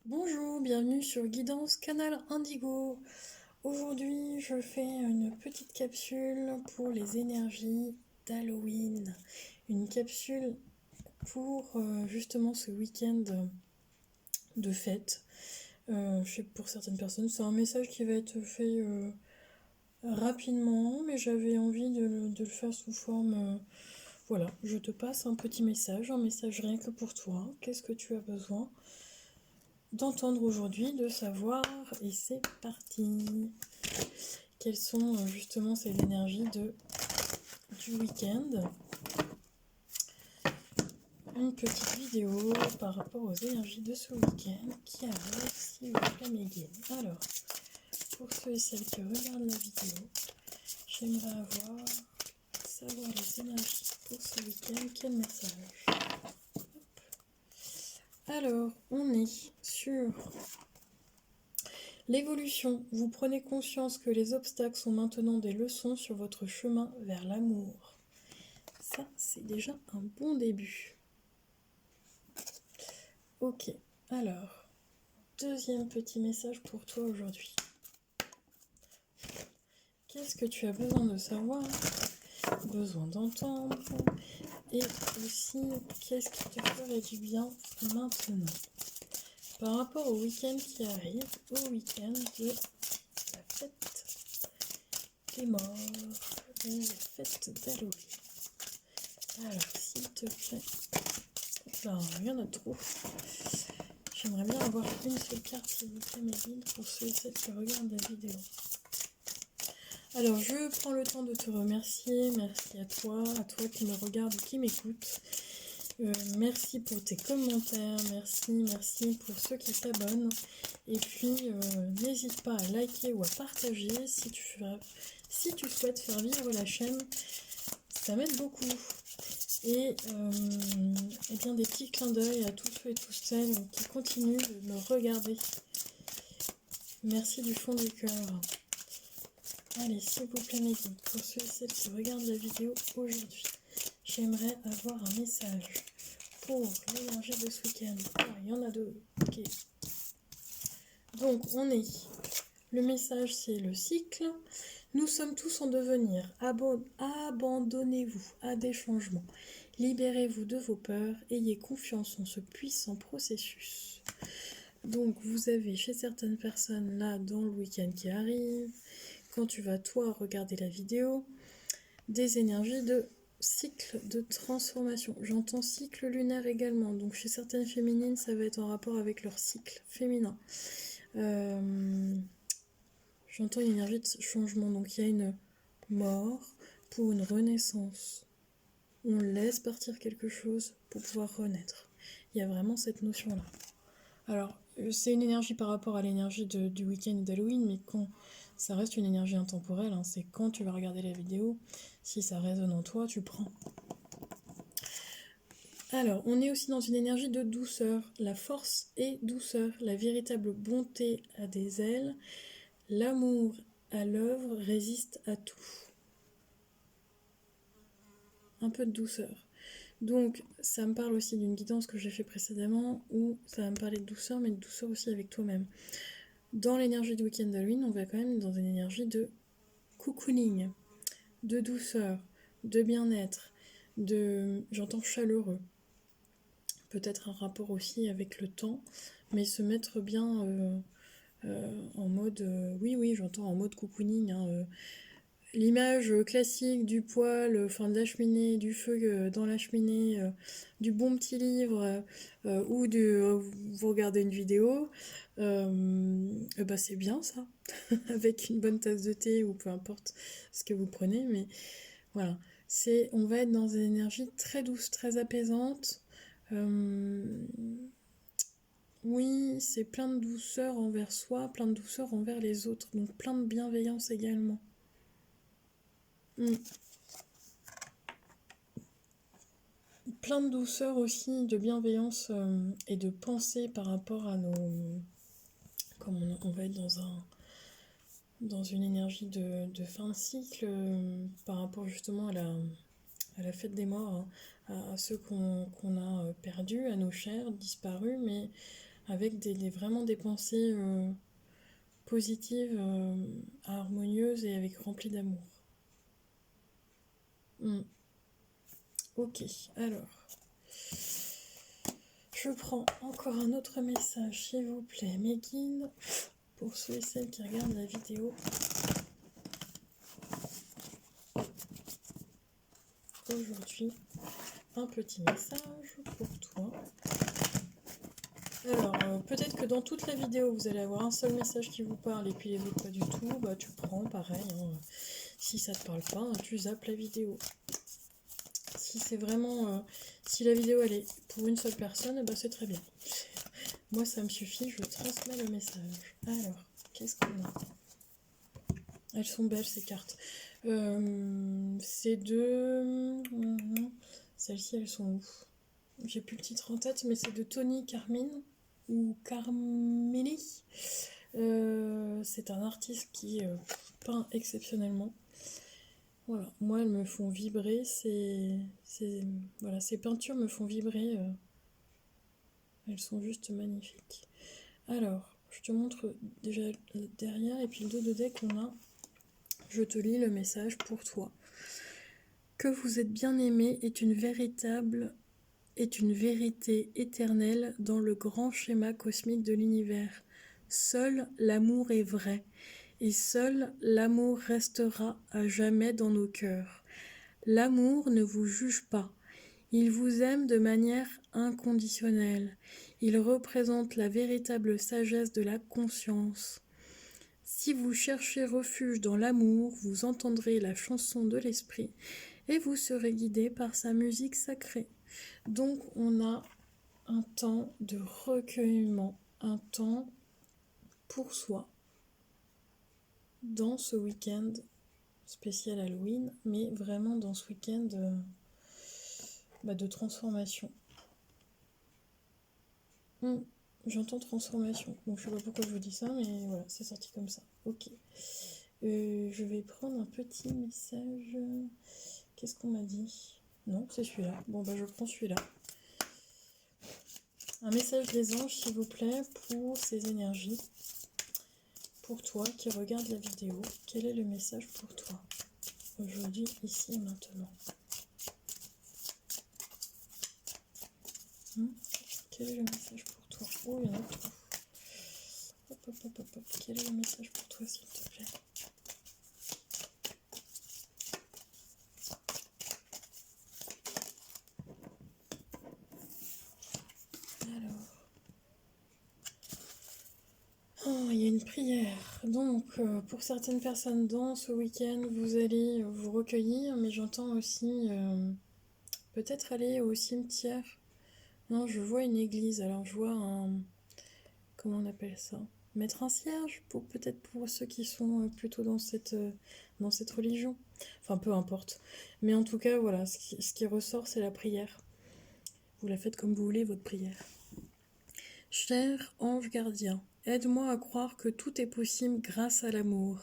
Bonjour, bienvenue sur Guidance Canal Indigo. Aujourd'hui, je fais une petite capsule pour les énergies d'Halloween. Une capsule pour justement ce week-end de fête. Je sais que pour certaines personnes, c'est un message qui va être fait rapidement, mais j'avais envie de le faire sous forme. Voilà, je te passe un petit message, un message rien que pour toi. Qu'est-ce que tu as besoin d'entendre aujourd'hui, de savoir, et c'est parti. Quelles sont justement ces énergies du week-end? Une petite vidéo par rapport aux énergies de ce week-end qui arrive, s'il vous plaît, mes guides. Alors, pour ceux et celles qui regardent la vidéo, j'aimerais savoir les énergies pour ce week-end. Quel message? Alors, on est sur l'évolution. Vous prenez conscience que les obstacles sont maintenant des leçons sur votre chemin vers l'amour. Ça, c'est déjà un bon début. Ok, alors, deuxième petit message pour toi aujourd'hui. Qu'est-ce que tu as besoin de savoir, besoin d'entendre, et aussi qu'est-ce qui te ferait du bien maintenant? Par rapport au week-end qui arrive, au week-end de la fête des morts, et la fête d'Halloween. Alors, s'il te plaît, là, il y en a trop. J'aimerais bien avoir une seule carte, s'il vous plaît, mes guides, pour ceux et celles qui regardent la vidéo. Alors, je prends le temps de te remercier. Merci à toi qui me regarde ou qui m'écoute. Merci pour tes commentaires. Merci pour ceux qui s'abonnent. Et puis, n'hésite pas à liker ou à partager si tu souhaites faire vivre la chaîne. Ça m'aide beaucoup. Et bien des petits clins d'œil à tous ceux et toutes celles qui continuent de me regarder. Merci du fond du cœur. Allez, s'il vous plaît, mes guides, pour ceux et celles qui regardent la vidéo aujourd'hui, j'aimerais avoir un message pour l'énergie de ce week-end. Ah, il y en a deux. Ok. Donc, le message, c'est le cycle. Nous sommes tous en devenir. Abandonnez-vous à des changements. Libérez-vous de vos peurs. Ayez confiance en ce puissant processus. Donc, vous avez chez certaines personnes, là, dans le week-end qui arrive, quand tu vas, toi, regarder la vidéo, des énergies de cycle de transformation. J'entends cycle lunaire également. Donc, chez certaines féminines, ça va être en rapport avec leur cycle féminin. J'entends une énergie de changement. Donc, il y a une mort pour une renaissance. On laisse partir quelque chose pour pouvoir renaître. Il y a vraiment cette notion-là. Alors, c'est une énergie par rapport à l'énergie du week-end d'Halloween, mais quand ça reste une énergie intemporelle, hein, c'est quand tu vas regarder la vidéo, si ça résonne en toi, tu prends. Alors, on est aussi dans une énergie de douceur. La force et douceur, la véritable bonté a des ailes, l'amour à l'œuvre résiste à tout. Un peu de douceur. Donc, ça me parle aussi d'une guidance que j'ai fait précédemment où ça va me parler de douceur, mais de douceur aussi avec toi-même. Dans l'énergie du week-end d'Halloween, on va quand même dans une énergie de cocooning, de douceur, de bien-être, j'entends chaleureux. Peut-être un rapport aussi avec le temps, mais se mettre bien en mode, oui, j'entends en mode cocooning, hein, l'image classique du poêle, enfin de la cheminée, du feu dans la cheminée, du bon petit livre ou vous regardez une vidéo, bah c'est bien ça, avec une bonne tasse de thé ou peu importe ce que vous prenez, mais voilà, on va être dans une énergie très douce, très apaisante. Oui, c'est plein de douceur envers soi, plein de douceur envers les autres, donc plein de bienveillance également. Plein de douceur aussi, de bienveillance et de pensée par rapport à nos... Comme on va être dans une énergie de fin de cycle par rapport justement à la fête des morts, hein, à ceux qu'on a perdus, à nos chers, disparus, mais avec vraiment des pensées positives, harmonieuses et avec rempli d'amour. Ok, alors, je prends encore un autre message, s'il vous plaît, mes guides, pour ceux et celles qui regardent la vidéo. Aujourd'hui, un petit message pour toi. Alors, peut-être que dans toute la vidéo, vous allez avoir un seul message qui vous parle et puis les autres pas du tout. Bah, tu prends, pareil. Hein. Si ça te parle pas, tu zappes la vidéo. Si c'est vraiment... si la vidéo, elle est pour une seule personne, bah, c'est très bien. Moi, ça me suffit, je transmets le message. Alors, qu'est-ce qu'on a? Elles sont belles, ces cartes. Ces deux... Celles-ci, elles sont où? J'ai plus le titre en tête, mais c'est de Tony Carmine ou Carmini. C'est un artiste qui peint exceptionnellement. Voilà, moi elles me font vibrer. Voilà, ces peintures me font vibrer. Elles sont juste magnifiques. Alors, je te montre déjà derrière et puis le dos de deck qu'on a. Je te lis le message pour toi. Que vous êtes bien aimé est une vérité éternelle dans le grand schéma cosmique de l'univers. Seul l'amour est vrai, et seul l'amour restera à jamais dans nos cœurs. L'amour ne vous juge pas, il vous aime de manière inconditionnelle. Il représente la véritable sagesse de la conscience. Si vous cherchez refuge dans l'amour, vous entendrez la chanson de l'esprit et vous serez guidé par sa musique sacrée. Donc on a un temps de recueillement, un temps pour soi dans ce week-end spécial Halloween, mais vraiment dans ce week-end de transformation. J'entends transformation, donc je sais pas pourquoi je vous dis ça, mais voilà, c'est sorti comme ça. Ok. Je vais prendre un petit message. Qu'est-ce qu'on m'a dit? Non, c'est celui-là. Bon, bah je prends celui-là. Un message des anges, s'il vous plaît, pour ces énergies. Pour toi qui regarde la vidéo, quel est le message pour toi? Aujourd'hui, ici et maintenant. Quel est le message pour toi? Oh, il y en a trop. Hop. Quel est le message pour toi, s'il te plaît? Oh, il y a une prière. Donc, pour certaines personnes dans ce week-end, vous allez vous recueillir, mais j'entends aussi peut-être aller au cimetière. Non, je vois une église, alors je vois un... Comment on appelle ça? Mettre un cierge, peut-être pour ceux qui sont plutôt dans cette religion. Enfin, peu importe. Mais en tout cas, voilà, ce qui ressort, c'est la prière. Vous la faites comme vous voulez, votre prière. Cher ange gardien, aide-moi à croire que tout est possible grâce à l'amour.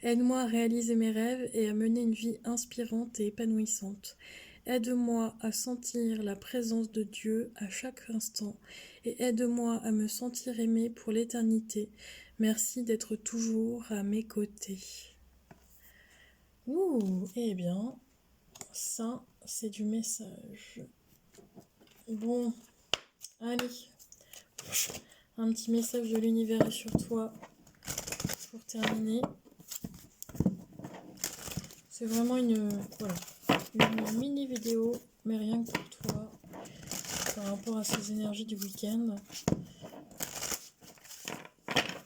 Aide-moi à réaliser mes rêves et à mener une vie inspirante et épanouissante. Aide-moi à sentir la présence de Dieu à chaque instant et aide-moi à me sentir aimée pour l'éternité. Merci d'être toujours à mes côtés. Ouh, eh bien, ça, c'est du message. Bon, allez. Un petit message de l'univers est sur toi pour terminer. C'est vraiment une mini vidéo, mais rien que pour toi, par rapport à ces énergies du week-end.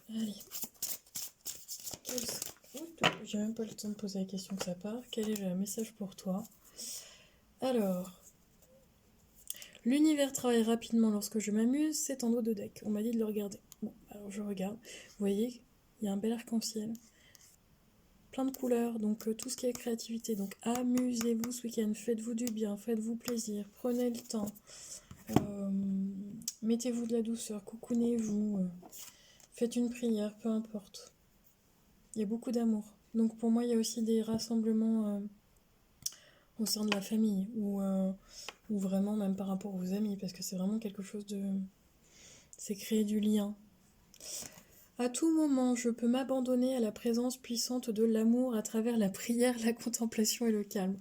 Allez. J'ai même pas le temps de poser la question que ça part. Quel est le message pour toi? Alors, l'univers travaille rapidement lorsque je m'amuse, c'est en haut de deck. On m'a dit de le regarder. Bon, alors je regarde. Vous voyez, il y a un bel arc-en-ciel. Plein de couleurs, donc tout ce qui est créativité. Donc amusez-vous ce week-end, faites-vous du bien, faites-vous plaisir, prenez le temps. Mettez-vous de la douceur, coucounez-vous, faites une prière, peu importe. Il y a beaucoup d'amour. Donc pour moi, il y a aussi des rassemblements au sein de la famille, ou vraiment même par rapport aux amis, parce que c'est vraiment quelque chose c'est créer du lien. À tout moment, je peux m'abandonner à la présence puissante de l'amour à travers la prière, la contemplation et le calme.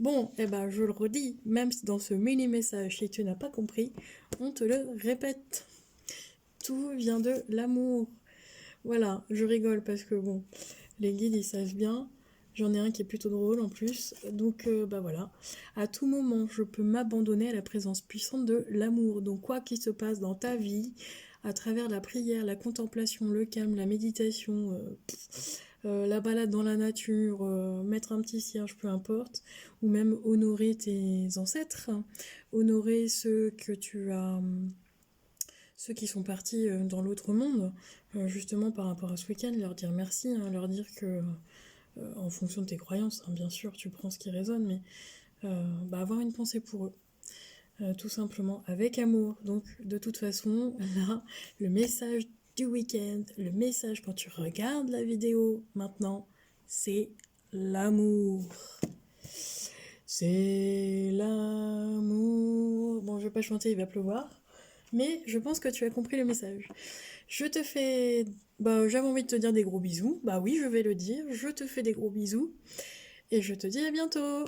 Bon, eh ben, je le redis, même si dans ce mini-message, si tu n'as pas compris, on te le répète. Tout vient de l'amour. Voilà, je rigole parce que bon, les guides ils savent bien. J'en ai un qui est plutôt drôle en plus. Donc bah voilà. À tout moment, je peux m'abandonner à la présence puissante de l'amour. Donc quoi qu'il se passe dans ta vie, à travers la prière, la contemplation, le calme, la méditation, la balade dans la nature, mettre un petit cierge, peu importe, ou même honorer tes ancêtres, honorer ceux que tu as, ceux qui sont partis dans l'autre monde, justement par rapport à ce week-end, leur dire merci, hein, leur dire que, en fonction de tes croyances, hein, bien sûr, tu prends ce qui résonne, mais bah, avoir une pensée pour eux. Tout simplement, avec amour. Donc, de toute façon, là, le message du week-end, le message quand tu regardes la vidéo maintenant, c'est l'amour. C'est l'amour. Bon, je vais pas chanter, il va pleuvoir. Mais je pense que tu as compris le message. Je te fais... Bah, j'avais envie de te dire des gros bisous. Bah oui, je vais le dire. Je te fais des gros bisous. Et je te dis à bientôt.